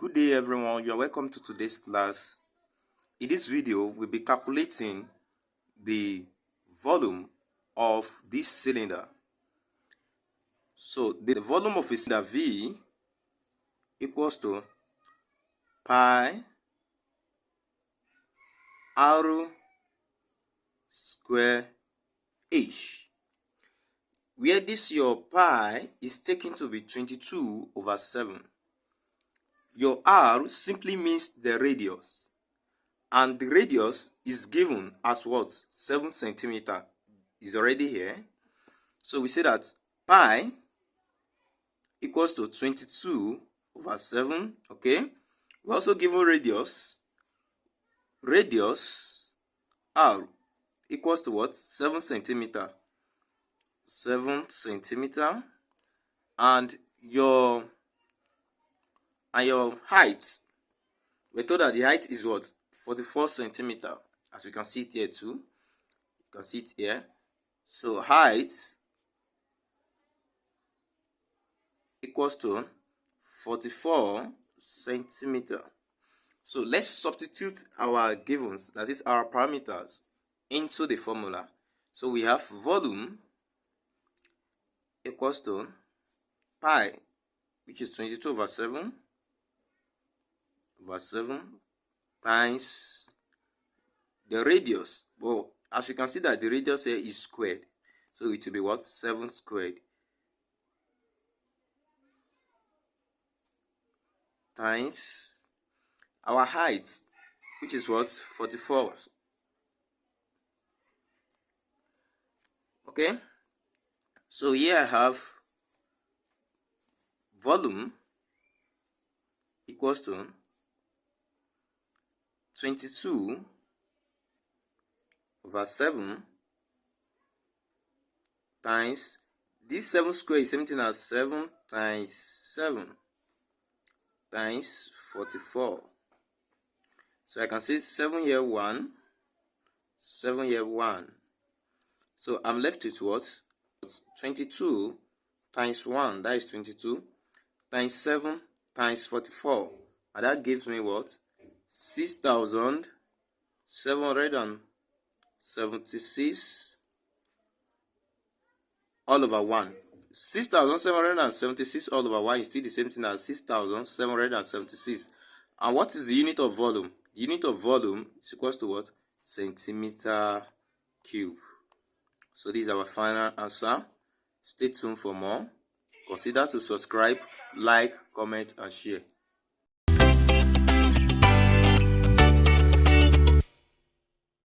Good day everyone, you are welcome to today's class. In this video, we'll be calculating the volume of this cylinder. So the volume of a cylinder V equals to pi r square h, where this your pi is taken to be 22/7. Your r simply means the radius, and the radius is given as what? 7 centimeter is already here. So we say that pi equals to 22/7. Okay, we're also given radius r equals to what? 7 centimeter. 7 centimeter. And your height, we're told that the height is what? 44 centimeter, as you can see it here too. You can see it here. So height equals to 44 centimeter. So let's substitute our givens, that is our parameters, into the formula. So we have volume equals to pi, which is 22/7 times the radius. Well, as you can see that the radius here is squared, so it will be what? 7 squared times our height, which is what? 44. Okay, so here I have volume equals to 22/7 times this 7 square is something as 7 times 7 times 44. So I can say 7 here 1, 7 here 1. So I'm left with what? 22 times 1, that is 22, times 7 times 44. And that gives me what? 6,776 all over 1. 6,776 all over 1 is still the same thing as 6,776. And what is the unit of volume? The unit of volume is equals to what? Centimeter cube. So this is our final answer. Stay tuned for more. Consider to subscribe, like, comment, and share.